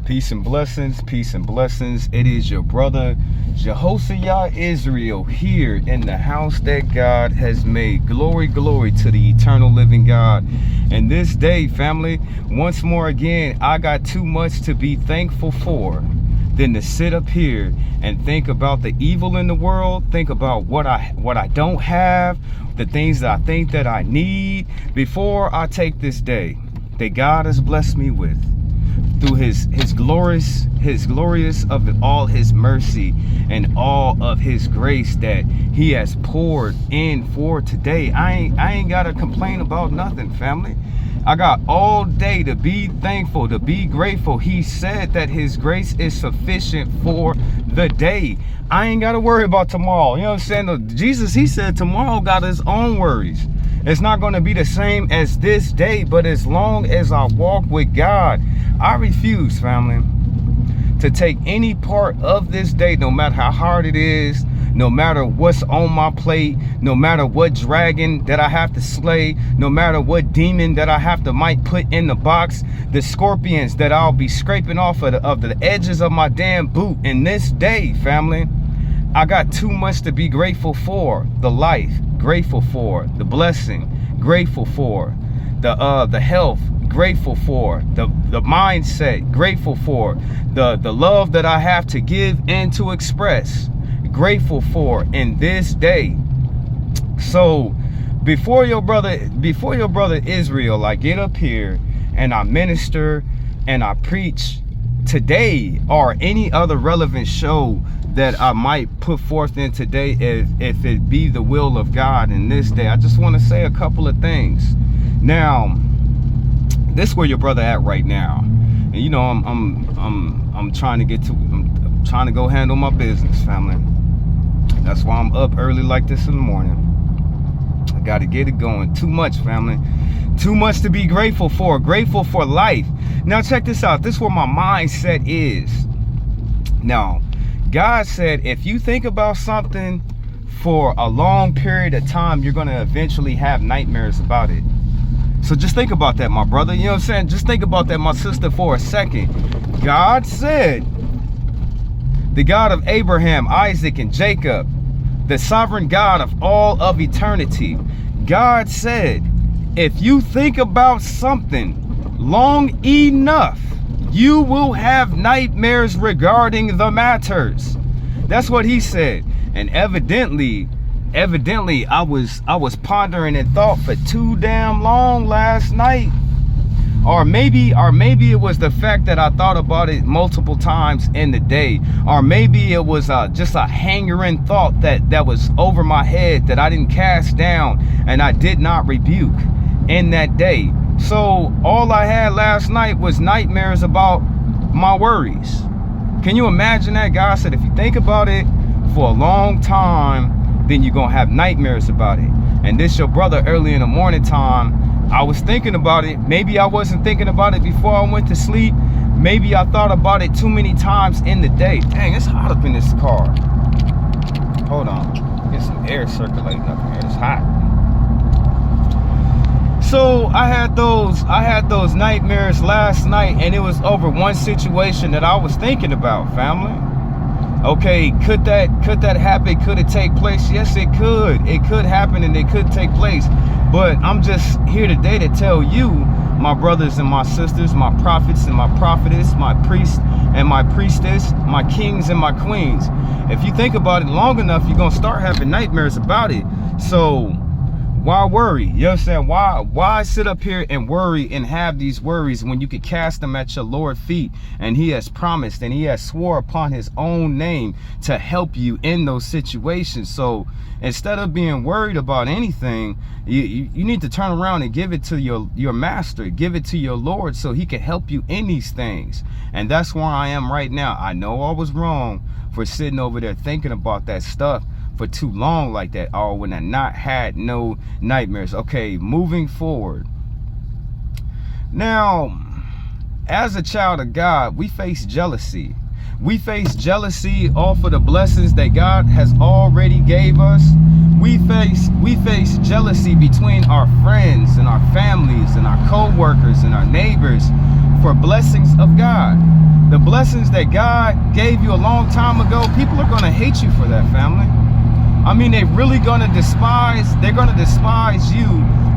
Peace and blessings, peace and blessings. It is your brother Jehoshaphat Israel here in the house that God has made. Glory, glory to the eternal living God. And this day, family, once more again, I got too much to be thankful for than to sit up here and think about the evil in the world, think about what I don't have, the things that I think that I need before I take this day that God has blessed me with. Through his glorious of all his mercy and all of his grace that he has poured in for today. I ain't gotta complain about nothing, family. I got all day to be thankful, to be grateful. He said that his grace is sufficient for the day. I ain't gotta worry about tomorrow. You know what I'm saying? Jesus, he said tomorrow got his own worries. It's not going to be the same as this day, but as long as I walk with God, I refuse, family, to take any part of this day, no matter how hard it is, no matter what's on my plate, no matter what dragon that I have to slay, no matter what demon that I might put in the box, the scorpions that I'll be scraping off of the edges of my damn boot. In this day, family, I got too much to be grateful for. The life, grateful for. The blessing, grateful for. The health, grateful for. The mindset, grateful for. The love that I have to give and to express, grateful for in this day. So before your brother Israel, I get up here and I minister and I preach today or any other relevant show that I might put forth in today, if it be the will of God in this day. I just want to say a couple of things. Now, this is where your brother at right now, and you know I'm trying to go handle my business, family. That's why I'm up early like this in the morning. I got to get it going. Too much, family. Too much to be grateful for. Grateful for life. Now check this out. This is where my mindset is. Now, God said, if you think about something for a long period of time, you're going to eventually have nightmares about it. So just think about that, my brother. You know what I'm saying? Just think about that, my sister, for a second. God said, the God of Abraham, Isaac, and Jacob, the sovereign God of all of eternity, God said, if you think about something long enough, you will have nightmares regarding the matters. That's what he said. And evidently I was pondering in thought for too damn long last night. Or maybe it was the fact that I thought about it multiple times in the day. Or maybe it was just a hangering thought that was over my head that I didn't cast down and I did not rebuke in that day. So all I had last night was nightmares about my worries. Can you imagine that? God said, if you think about it for a long time, then you're going to have nightmares about it. And this your brother early in the morning time, I was thinking about it. Maybe I wasn't thinking about it before I went to sleep. Maybe I thought about it too many times in the day. Dang, it's hot up in this car. Hold on. Get some air circulating up here. It's hot. So I had those nightmares last night, and it was over one situation that I was thinking about, family. Okay, could that happen? Could it take place? Yes, it could. It could happen and it could take place. But I'm just here today to tell you, my brothers and my sisters, my prophets and my prophetess, my priest and my priestess, my kings and my queens. If you think about it long enough, you're gonna start having nightmares about it. So why worry? You know what I'm saying? Why sit up here and worry and have these worries when you could cast them at your Lord's feet? And he has promised and he has swore upon his own name to help you in those situations. So instead of being worried about anything, you need to turn around and give it to your master, give it to your Lord, so he can help you in these things. And that's where I am right now. I know I was wrong for sitting over there thinking about that stuff for too long like that, or when I not had no nightmares. Okay, moving forward. Now, as a child of God, we face jealousy. We face jealousy off of the blessings that God has already gave us. We face jealousy between our friends and our families and our co-workers and our neighbors for blessings of God. The blessings that God gave you a long time ago, people are going to hate you for that, family. I mean, they're really going to despise you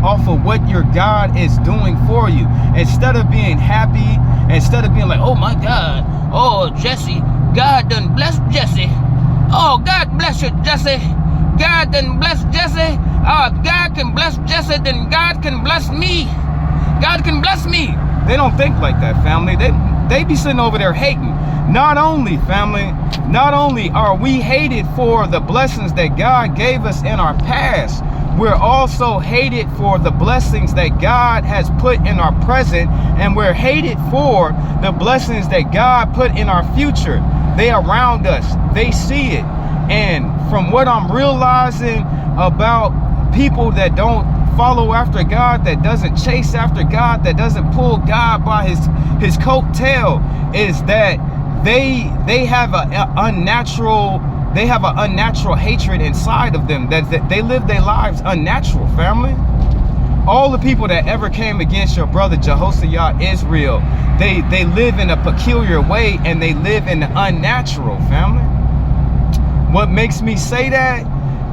off of what your God is doing for you. Instead of being happy, instead of being like, oh my God, oh Jesse, God done bless Jesse. Oh, God bless you, Jesse. God done bless Jesse. If God can bless Jesse, then God can bless me. God can bless me. They don't think like that, family. They be sitting over there hating. Not only, family, not only are we hated for the blessings that God gave us in our past, we're also hated for the blessings that God has put in our present, and we're hated for the blessings that God put in our future. They are around us. They see it. And from what I'm realizing about people that don't follow after God, that doesn't chase after God, that doesn't pull God by his coattail, is that they have an unnatural hatred inside of them, that they live their lives unnatural, family. All the people that ever came against your brother Jehoshaphat Israel, they live in a peculiar way, and they live in the unnatural, family. What makes me say that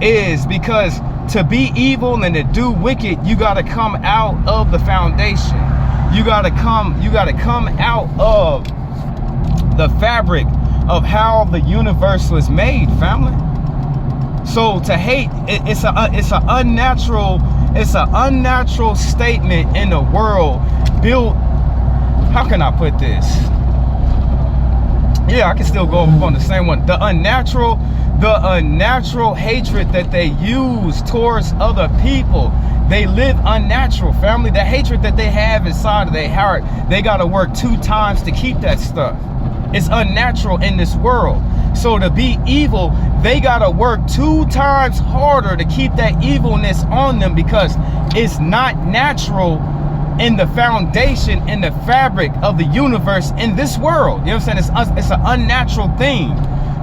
is because to be evil and to do wicked, you got to come out of the foundation. You got to come out of the fabric of how the universe was made, family. So to hate, it's an unnatural statement in the world built. How can I put this? Yeah, I can still go on the same one. The unnatural hatred that they use towards other people. They live unnatural, family. The hatred that they have inside of their heart, they got to work 2 times to keep that stuff. It's unnatural in this world. So to be evil, they got to work 2 times harder to keep that evilness on them, because it's not natural in the foundation, in the fabric of the universe in this world. You know what I'm saying? It's an unnatural thing.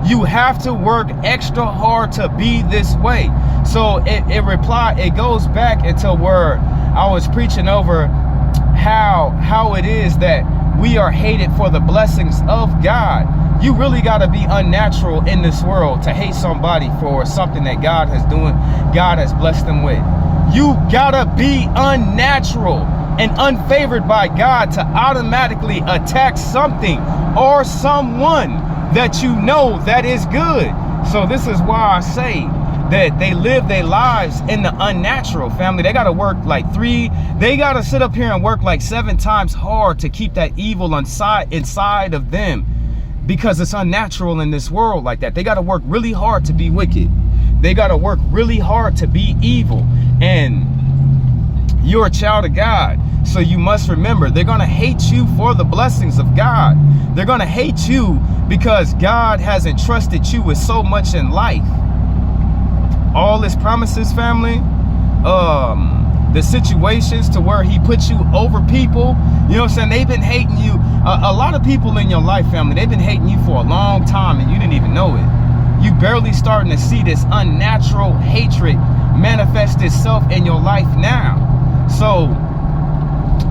You have to work extra hard to be this way. So it goes back into where I was preaching over how it is that we are hated for the blessings of God. You really got to be unnatural in this world to hate somebody for something that God has blessed them with. You gotta be unnatural and unfavored by God to automatically attack something or someone that you know that is good. So this is why I say that they live their lives in the unnatural, family. They got to work like they got to sit up here and work like 7 times hard to keep that evil inside of them, because it's unnatural in this world like that. They got to work really hard to be wicked. They got to work really hard to be evil. And you're a child of God, so you must remember, they're going to hate you for the blessings of God. They're going to hate you because God has entrusted you with so much in life. All his promises, family, the situations to where he puts you over people, you know what I'm saying? They've been hating you. A lot of people in your life, family, they've been hating you for a long time and you didn't even know it. You barely starting to see this unnatural hatred manifest itself in your life now. So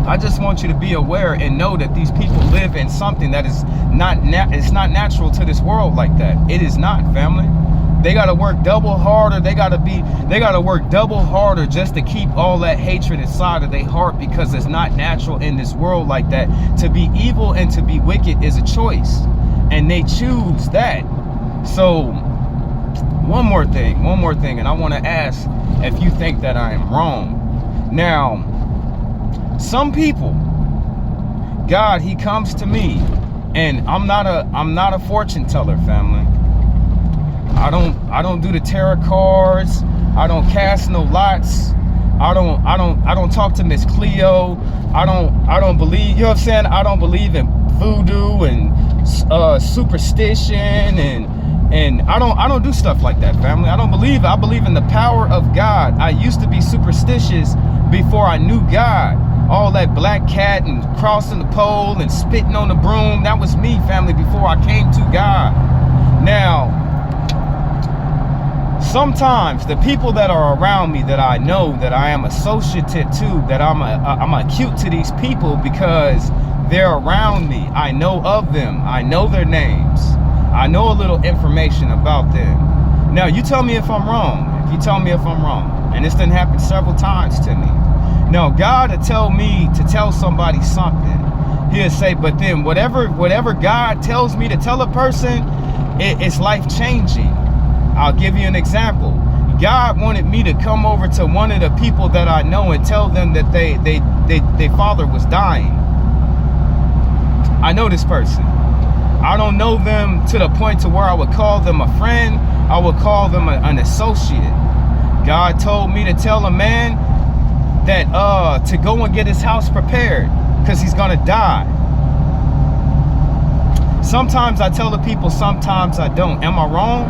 I just want you to be aware and know that these people live in something that is it's not natural to this world like that. It is not, family. They got to work double harder. They got to work double harder just to keep all that hatred inside of their heart, because it's not natural in this world like that. To be evil and to be wicked is a choice, and they choose that. So one more thing, and I want to ask if you think that I am wrong. Now, some people, God, he comes to me, and I'm not a fortune teller, family. I don't do the tarot cards. I don't cast no lots. I don't talk to Miss Cleo. I don't believe, you know what I'm saying? I don't believe in voodoo and superstition and I don't do stuff like that, family. I believe in the power of God. I used to be superstitious before I knew God. All that black cat and crossing the pole and spitting on the broom, that was me, family, before I came to God. Now, Sometimes the people that are around me that I know, that I am associated to, that I'm acute to these people because they're around me. I know of them. I know their names. I know a little information about them. Now, you tell me if I'm wrong. If you tell me if I'm wrong. And this didn't happen several times to me. Now, God will tell me to tell somebody something. He'll say, but then whatever God tells me to tell a person, it's life-changing. I'll give you an example. God wanted me to come over to one of the people that I know and tell them that their father was dying. I know this person. I don't know them to the point to where I would call them a friend. I would call them an associate. God told me to tell a man that to go and get his house prepared because he's gonna die. Sometimes I tell the people, sometimes I don't. Am I wrong?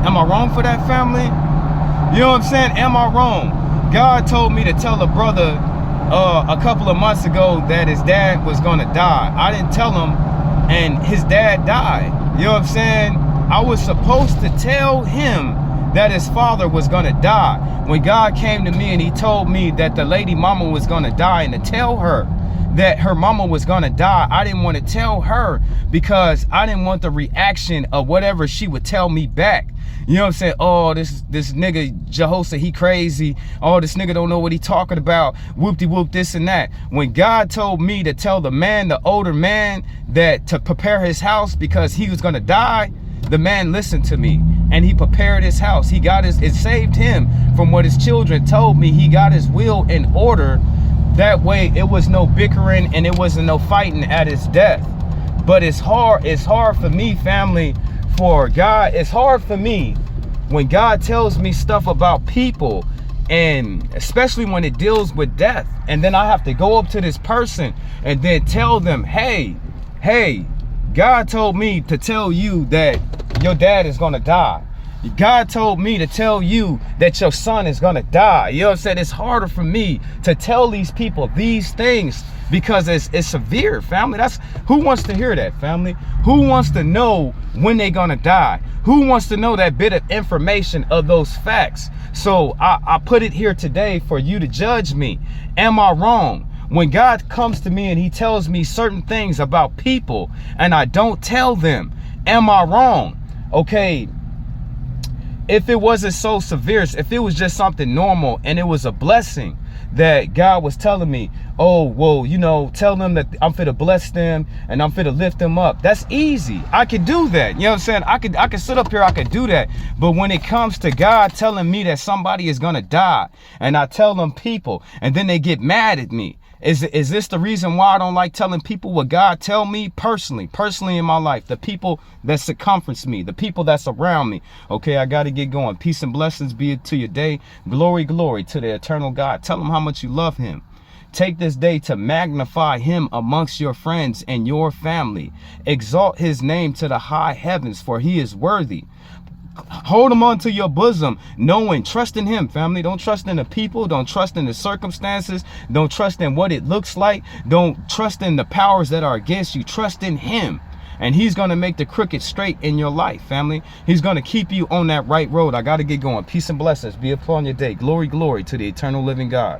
Am I wrong for that, family? You know what I'm saying? Am I wrong? God told me to tell a brother a couple of months ago that his dad was gonna die. I didn't tell him, and his dad died. You know what I'm saying? I was supposed to tell him that his father was gonna die. When God came to me and he told me that the lady mama was gonna die, and to tell her that her mama was gonna die, I didn't want to tell her because I didn't want the reaction of whatever she would tell me back. You know what I'm saying? Oh, this nigga Jehoshaphat, he crazy. Oh, this nigga don't know what he talking about. Whoop-de-whoop, this and that. When God told me to tell the man, the older man, that to prepare his house because he was gonna die, the man listened to me and he prepared his house. He got it saved him from what his children told me. He got his will in order. That way it was no bickering and it wasn't no fighting at his death. But it's hard for me, family, for God. It's hard for me when God tells me stuff about people, and especially when it deals with death, and then I have to go up to this person and then tell them, hey, God told me to tell you that your dad is gonna die. God told me to tell you that your son is gonna die. You know what I'm saying? It's harder for me to tell these people these things because it's severe, family. That's who wants to hear that, family? Who wants to know when they're gonna die? Who wants to know that bit of information of those facts? So I put it here today for you to judge me. Am I wrong? When God comes to me and he tells me certain things about people and I don't tell them, am I wrong? Okay, if it wasn't so severe, if it was just something normal and it was a blessing that God was telling me, oh, well, you know, tell them that I'm finna bless them and I'm finna lift them up. That's easy. I could do that. You know what I'm saying? I could sit up here, I could do that. But when it comes to God telling me that somebody is gonna die and I tell them people and then they get mad at me, is this the reason why I don't like telling people what God tell me personally in my life, the people that circumference me, the people that's around me? Okay, I got to get going. Peace and blessings be it to your day. Glory to the eternal God. Tell him how much you love him. Take this day to magnify him amongst your friends and your family. Exalt his name to the high heavens, for he is worthy. Hold him onto your bosom, knowing, trust in him, family. Don't trust in the people. Don't trust in the circumstances. Don't trust in what it looks like. Don't trust in the powers that are against you. Trust in him. And he's going to make the crooked straight in your life, family. He's going to keep you on that right road. I got to get going. Peace and blessings be upon your day. Glory to the eternal living God.